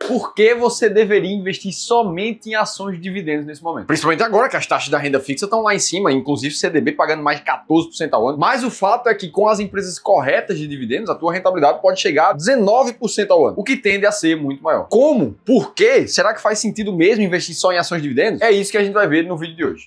por que você deveria investir somente em ações de dividendos nesse momento. Principalmente agora que as taxas da renda fixa estão lá em cima, inclusive CDB pagando mais de 14% ao ano. Mas o fato é que com as empresas corretas de dividendos, a tua rentabilidade pode chegar a 19% ao ano, o que tende a ser muito maior. Como? Por quê? Será que faz sentido mesmo investir só em ações de dividendos? É isso que a gente vai ver no vídeo de hoje.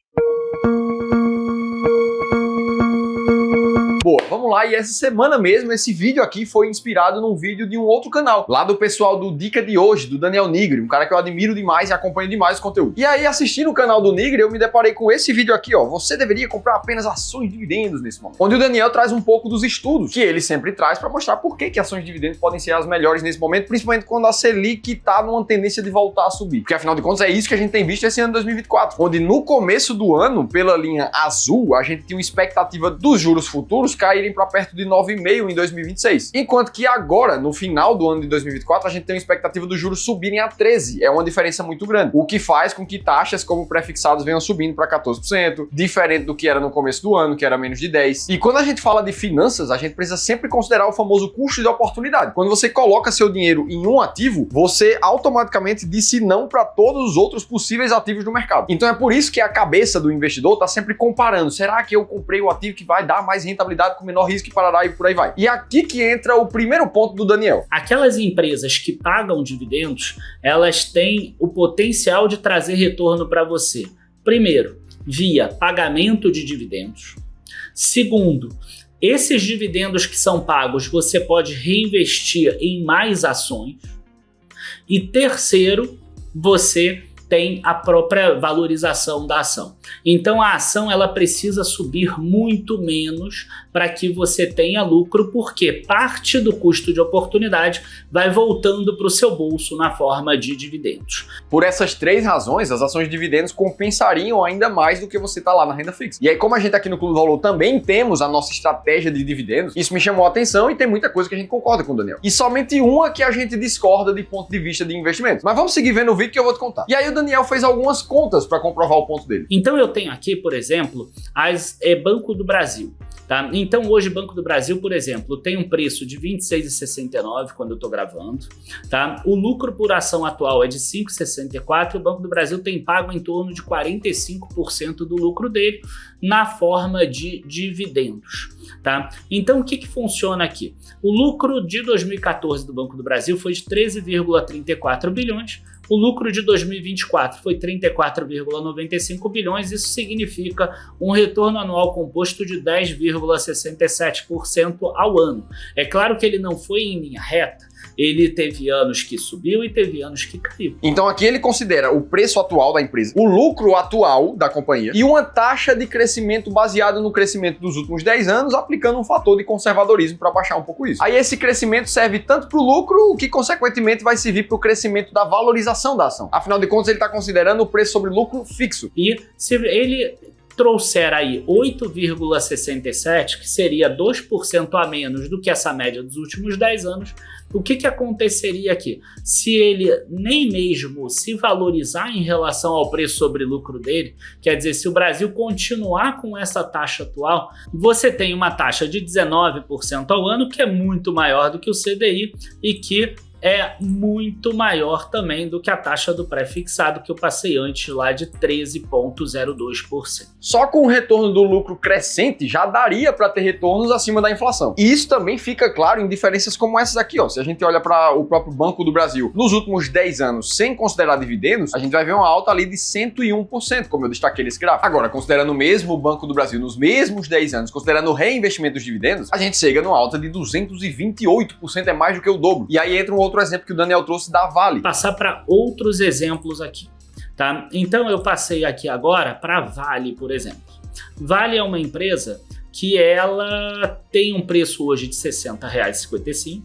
Boa, vamos lá, e essa semana mesmo, esse vídeo aqui foi inspirado num vídeo de um outro canal, lá do pessoal do Dica de Hoje, do Daniel Nigri, um cara que eu admiro demais e acompanho demais o conteúdo. E aí, assistindo o canal do Nigri, eu me deparei com esse vídeo aqui, ó, você deveria comprar apenas ações de dividendos nesse momento, onde o Daniel traz um pouco dos estudos que ele sempre traz para mostrar por que ações de dividendos podem ser as melhores nesse momento, principalmente quando a Selic tá numa tendência de voltar a subir, porque afinal de contas é isso que a gente tem visto esse ano de 2024, onde no começo do ano, pela linha azul, a gente tinha uma expectativa dos juros futuros caírem para perto de 9,5 em 2026. Enquanto que agora, no final do ano de 2024, a gente tem uma expectativa dos juros subirem a 13. É uma diferença muito grande. O que faz com que taxas como pré-fixados venham subindo para 14%, diferente do que era no começo do ano, que era menos de 10%. E quando a gente fala de finanças, a gente precisa sempre considerar o famoso custo de oportunidade. Quando você coloca seu dinheiro em um ativo, você automaticamente disse não para todos os outros possíveis ativos do mercado. Então é por isso que a cabeça do investidor está sempre comparando. Será que eu comprei o ativo que vai dar mais rentabilidade com menor risco e parará e por aí vai? E aqui que entra o primeiro ponto do Daniel. Aquelas empresas que pagam dividendos, elas têm o potencial de trazer retorno para você. Primeiro, via pagamento de dividendos. Segundo, esses dividendos que são pagos, você pode reinvestir em mais ações. E terceiro, você tem a própria valorização da ação. Então a ação ela precisa subir muito menos para que você tenha lucro, porque parte do custo de oportunidade vai voltando para o seu bolso na forma de dividendos. Por essas três razões, as ações de dividendos compensariam ainda mais do que você tá lá na renda fixa. E aí, como a gente aqui no Clube do Valor também temos a nossa estratégia de dividendos, isso me chamou a atenção e tem muita coisa que a gente concorda com o Daniel. E somente uma que a gente discorda de ponto de vista de investimento. Mas vamos seguir vendo o vídeo que eu vou te contar. E aí o Daniel fez algumas contas para comprovar o ponto dele. Então eu tenho aqui, por exemplo, Banco do Brasil. Tá? Então hoje Banco do Brasil, por exemplo, tem um preço de R$ 26,69 quando eu estou gravando. Tá? O lucro por ação atual é de R$ 5,64 e o Banco do Brasil tem pago em torno de 45% do lucro dele na forma de dividendos. Tá? Então o que funciona aqui? O lucro de 2014 do Banco do Brasil foi de 13,34 bilhões. O lucro de 2024 foi 34,95 bilhões, isso significa um retorno anual composto de 10,67% ao ano. É claro que ele não foi em linha reta, ele teve anos que subiu e teve anos que caiu. Então aqui ele considera o preço atual da empresa, o lucro atual da companhia e uma taxa de crescimento baseada no crescimento dos últimos 10 anos, aplicando um fator de conservadorismo para baixar um pouco isso. Aí esse crescimento serve tanto para o lucro, o que consequentemente vai servir para o crescimento da valorização da ação. Afinal de contas, ele está considerando o preço sobre lucro fixo. E se ele trouxer aí 8,67, que seria 2% a menos do que essa média dos últimos 10 anos, o que aconteceria aqui? Se ele nem mesmo se valorizar em relação ao preço sobre lucro dele, quer dizer, se o Brasil continuar com essa taxa atual, você tem uma taxa de 19% ao ano, que é muito maior do que o CDI e que é muito maior também do que a taxa do pré-fixado que eu passei antes lá de 13,02%. Só com o retorno do lucro crescente já daria para ter retornos acima da inflação. E isso também fica claro em diferenças como essas aqui, ó. Se a gente olha para o próprio Banco do Brasil, nos últimos 10 anos, sem considerar dividendos, a gente vai ver uma alta ali de 101%, como eu destaquei nesse gráfico. Agora, considerando o mesmo Banco do Brasil nos mesmos 10 anos, considerando o reinvestimento dos dividendos, a gente chega numa alta de 228%, é mais do que o dobro. E aí entra um outro exemplo que o Daniel trouxe da Vale. Passar para outros exemplos aqui, tá? Então eu passei aqui agora para Vale, por exemplo. Vale é uma empresa que ela tem um preço hoje de R$ 60,55,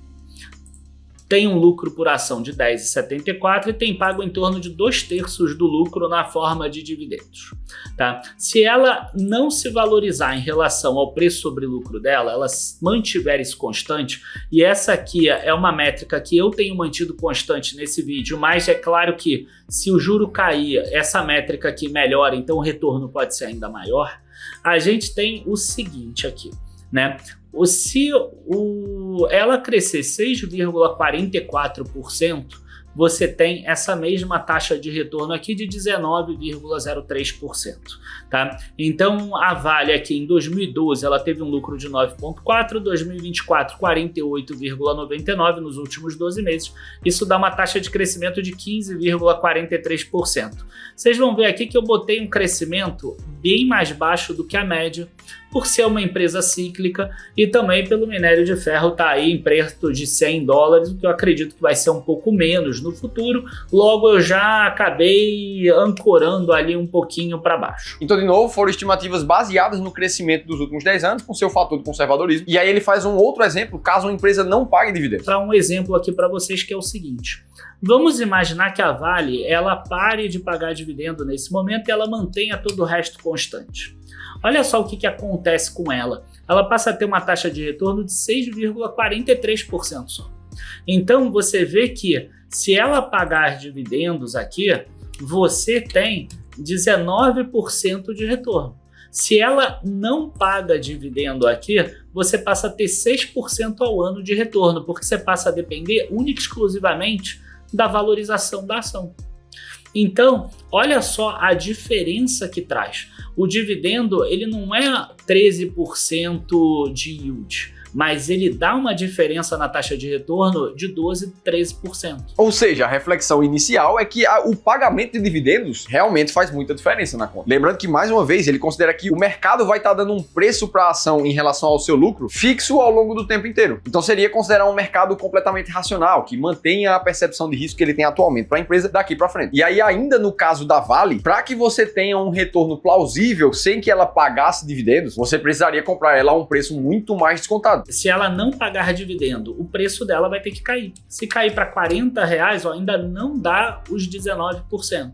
tem um lucro por ação de R$ 10,74 e tem pago em torno de 2/3 do lucro na forma de dividendos. Tá? Se ela não se valorizar em relação ao preço sobre lucro dela, ela mantiver isso constante, e essa aqui é uma métrica que eu tenho mantido constante nesse vídeo, mas é claro que se o juro cair, essa métrica aqui melhora, então o retorno pode ser ainda maior, a gente tem o seguinte aqui, né? Se ela crescer 6,44% você tem essa mesma taxa de retorno aqui de 19,03%, tá? Então a Vale aqui em 2012 ela teve um lucro de 9,4, 2024 48,99 nos últimos 12 meses. Isso dá uma taxa de crescimento de 15,43%. Vocês vão ver aqui que eu botei um crescimento bem mais baixo do que a média, por ser uma empresa cíclica e também pelo minério de ferro tá aí em perto de $100, o que eu acredito que vai ser um pouco menos no futuro. Logo eu já acabei ancorando ali um pouquinho para baixo. Então, de novo, foram estimativas baseadas no crescimento dos últimos 10 anos, com seu fator de conservadorismo. E aí ele faz um outro exemplo, caso uma empresa não pague dividendos. Para um exemplo aqui para vocês que é o seguinte: vamos imaginar que a Vale ela pare de pagar dividendo nesse momento e ela mantenha todo o resto constante. Olha só o que acontece com ela. Ela passa a ter uma taxa de retorno de 6,43% só. Então você vê que se ela pagar dividendos aqui, você tem 19% de retorno. Se ela não paga dividendo aqui, você passa a ter 6% ao ano de retorno, porque você passa a depender única e exclusivamente da valorização da ação. Então, olha só a diferença que traz. O dividendo, ele não é 13% de yield, mas ele dá uma diferença na taxa de retorno de 12%, 13%. Ou seja, a reflexão inicial é que o pagamento de dividendos realmente faz muita diferença na conta. Lembrando que, mais uma vez, ele considera que o mercado vai estar dando um preço para a ação em relação ao seu lucro fixo ao longo do tempo inteiro. Então seria considerar um mercado completamente racional, que mantenha a percepção de risco que ele tem atualmente para a empresa daqui para frente. E aí, ainda no caso da Vale, para que você tenha um retorno plausível sem que ela pagasse dividendos, você precisaria comprar ela a um preço muito mais descontado. Se ela não pagar dividendo, o preço dela vai ter que cair. Se cair para R$40, ainda não dá os 19%.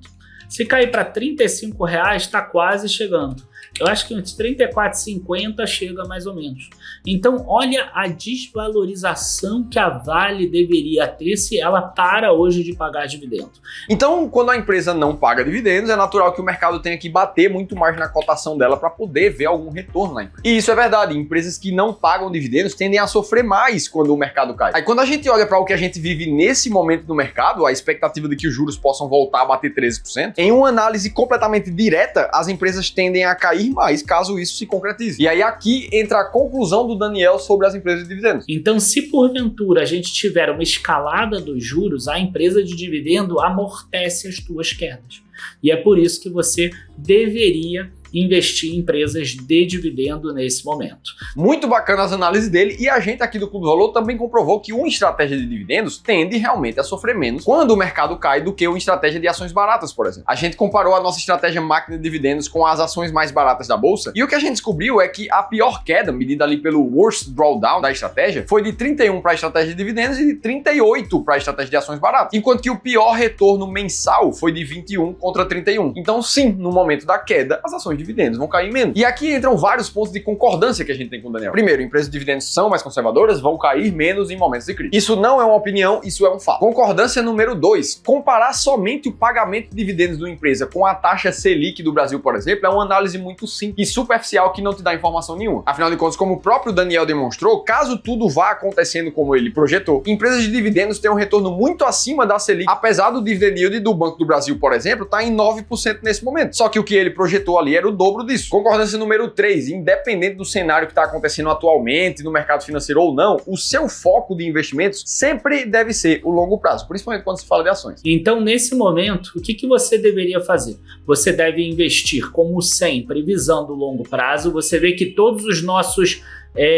Se cair para R$35, está quase chegando. Eu acho que uns 34,50 chega mais ou menos. Então, olha a desvalorização que a Vale deveria ter se ela para hoje de pagar dividendo. Então, quando a empresa não paga dividendos, é natural que o mercado tenha que bater muito mais na cotação dela para poder ver algum retorno na empresa. E isso é verdade. Empresas que não pagam dividendos tendem a sofrer mais quando o mercado cai. Aí, quando a gente olha para o que a gente vive nesse momento no mercado, a expectativa de que os juros possam voltar a bater 13%, em uma análise completamente direta, as empresas tendem a cair mais caso isso se concretize. E aí aqui entra a conclusão do Daniel sobre as empresas de dividendos. Então, se porventura a gente tiver uma escalada dos juros, a empresa de dividendo amortece as tuas quedas. E é por isso que você deveria investir em empresas de dividendo nesse momento. Muito bacana as análises dele, e a gente aqui do Clube do Valor também comprovou que uma estratégia de dividendos tende realmente a sofrer menos quando o mercado cai do que uma estratégia de ações baratas, por exemplo. A gente comparou a nossa estratégia máquina de dividendos com as ações mais baratas da bolsa, e o que a gente descobriu é que a pior queda, medida ali pelo worst drawdown da estratégia, foi de 31 para a estratégia de dividendos e de 38 para a estratégia de ações baratas, enquanto que o pior retorno mensal foi de 21 contra 31. Então sim, no momento da queda, as ações de dividendos vão cair menos. E aqui entram vários pontos de concordância que a gente tem com o Daniel. Primeiro, empresas de dividendos são mais conservadoras, vão cair menos em momentos de crise. Isso não é uma opinião, isso é um fato. Concordância número 2, comparar somente o pagamento de dividendos de uma empresa com a taxa Selic do Brasil, por exemplo, é uma análise muito simples e superficial que não te dá informação nenhuma. Afinal de contas, como o próprio Daniel demonstrou, caso tudo vá acontecendo como ele projetou, empresas de dividendos têm um retorno muito acima da Selic, apesar do dividend yield do Banco do Brasil, por exemplo, estar em 9% nesse momento. Só que o que ele projetou ali era o dobro disso. Concordância número 3, independente do cenário que está acontecendo atualmente no mercado financeiro ou não, o seu foco de investimentos sempre deve ser o longo prazo, principalmente quando se fala de ações. Então, nesse momento, o que você deveria fazer? Você deve investir, como sempre, visando o longo prazo. Você vê que todos os nossos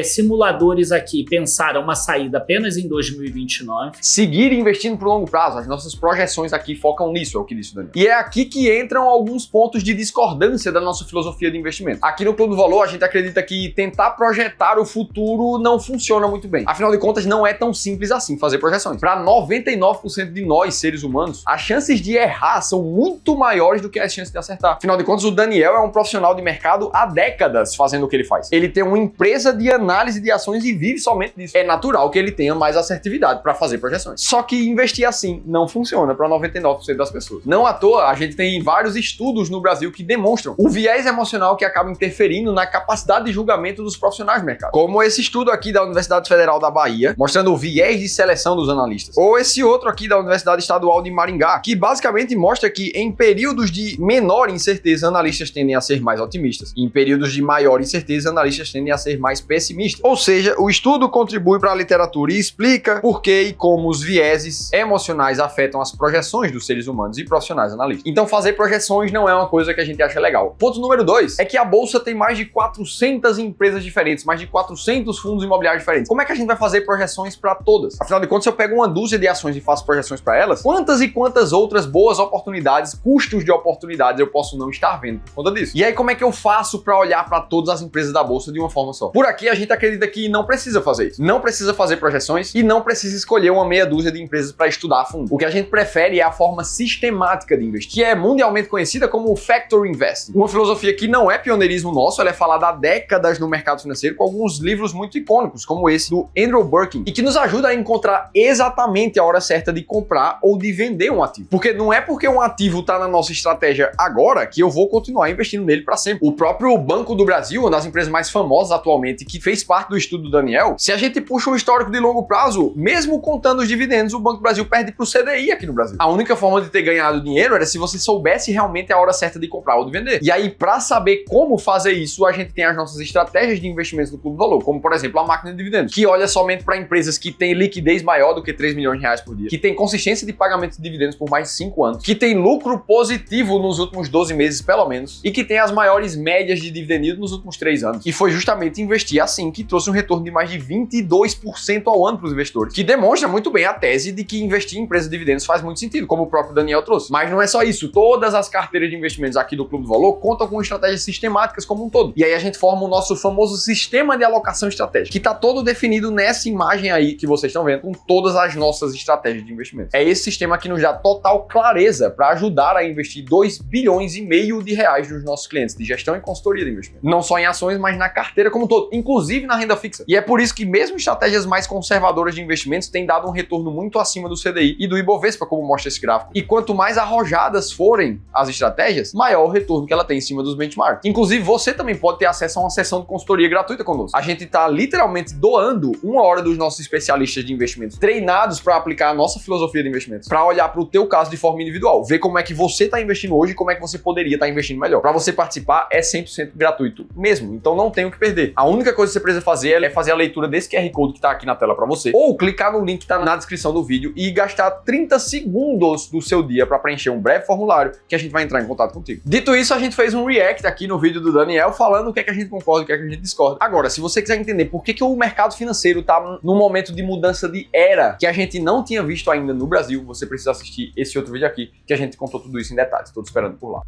simuladores aqui pensaram uma saída apenas em 2029. Seguir investindo para o longo prazo, as nossas projeções aqui focam nisso, é o que disse o Daniel. E é aqui que entram alguns pontos de discordância da nossa filosofia de investimento. Aqui no Clube do Valor, a gente acredita que tentar projetar o futuro não funciona muito bem. Afinal de contas, não é tão simples assim fazer projeções. Para 99% de nós, seres humanos, as chances de errar são muito maiores do que as chances de acertar. Afinal de contas, o Daniel é um profissional de mercado há décadas fazendo o que ele faz. Ele tem uma empresa de de análise de ações e vive somente disso. É natural que ele tenha mais assertividade para fazer projeções. Só que investir assim não funciona para 99% das pessoas. Não à toa, a gente tem vários estudos no Brasil que demonstram o viés emocional que acaba interferindo na capacidade de julgamento dos profissionais do mercado. Como esse estudo aqui da Universidade Federal da Bahia, mostrando o viés de seleção dos analistas. Ou esse outro aqui da Universidade Estadual de Maringá, que basicamente mostra que em períodos de menor incerteza, analistas tendem a ser mais otimistas. E em períodos de maior incerteza, analistas tendem a ser mais pessimistas. Ou seja, o estudo contribui para a literatura e explica por que e como os vieses emocionais afetam as projeções dos seres humanos e profissionais analistas. Então fazer projeções não é uma coisa que a gente acha legal. Ponto número 2 é que a bolsa tem mais de 400 empresas diferentes, mais de 400 fundos imobiliários diferentes. Como é que a gente vai fazer projeções para todas? Afinal de contas, se eu pego uma dúzia de ações e faço projeções para elas, quantas e quantas outras boas oportunidades, custos de oportunidades eu posso não estar vendo por conta disso? E aí como é que eu faço para olhar para todas as empresas da bolsa de uma forma só? Por aqui a gente acredita que não precisa fazer isso. Não precisa fazer projeções e não precisa escolher uma meia dúzia de empresas para estudar a fundo. O que a gente prefere é a forma sistemática de investir, que é mundialmente conhecida como Factor Investing. Uma filosofia que não é pioneirismo nosso, ela é falada há décadas no mercado financeiro com alguns livros muito icônicos, como esse do Andrew Birkin, e que nos ajuda a encontrar exatamente a hora certa de comprar ou de vender um ativo. Porque não é porque um ativo está na nossa estratégia agora que eu vou continuar investindo nele para sempre. O próprio Banco do Brasil, uma das empresas mais famosas atualmente, que fez parte do estudo do Daniel, se a gente puxa um histórico de longo prazo, mesmo contando os dividendos, o Banco do Brasil perde para o CDI aqui no Brasil. A única forma de ter ganhado dinheiro era se você soubesse realmente a hora certa de comprar ou de vender. E aí, para saber como fazer isso, a gente tem as nossas estratégias de investimentos no Clube do Valor, como por exemplo a máquina de dividendos, que olha somente para empresas que têm liquidez maior do que 3 milhões de reais por dia, que tem consistência de pagamento de dividendos por mais de 5 anos, que tem lucro positivo nos últimos 12 meses pelo menos, e que tem as maiores médias de dividend yield nos últimos 3 anos. E foi justamente investir assim que trouxe um retorno de mais de 22% ao ano para os investidores, que demonstra muito bem a tese de que investir em empresas de dividendos faz muito sentido, como o próprio Daniel trouxe. Mas não é só isso, todas as carteiras de investimentos aqui do Clube do Valor contam com estratégias sistemáticas como um todo. E aí a gente forma o nosso famoso sistema de alocação estratégica, que está todo definido nessa imagem aí que vocês estão vendo, com todas as nossas estratégias de investimento. É esse sistema que nos dá total clareza para ajudar a investir 2,5 bilhões de reais nos nossos clientes de gestão e consultoria de investimento. Não só em ações, mas na carteira como um todo, inclusive na renda fixa. E é por isso que mesmo estratégias mais conservadoras de investimentos têm dado um retorno muito acima do CDI e do Ibovespa, como mostra esse gráfico. E quanto mais arrojadas forem as estratégias, maior o retorno que ela tem em cima dos benchmarks. Inclusive, você também pode ter acesso a uma sessão de consultoria gratuita conosco. A gente está literalmente doando 1 hora dos nossos especialistas de investimentos, treinados para aplicar a nossa filosofia de investimentos, para olhar para o teu caso de forma individual, ver como é que você está investindo hoje e como é que você poderia estar investindo melhor. Para você participar é 100% gratuito mesmo, então não tem o que perder. A única coisa que você precisa fazer é fazer a leitura desse QR Code que está aqui na tela para você, ou clicar no link que está na descrição do vídeo e gastar 30 segundos do seu dia para preencher um breve formulário que a gente vai entrar em contato contigo. Dito isso, a gente fez um react aqui no vídeo do Daniel falando o que é que a gente concorda e o que é que a gente discorda. Agora, se você quiser entender por que o mercado financeiro está num momento de mudança de era que a gente não tinha visto ainda no Brasil, você precisa assistir esse outro vídeo aqui que a gente contou tudo isso em detalhes. Estou te esperando por lá.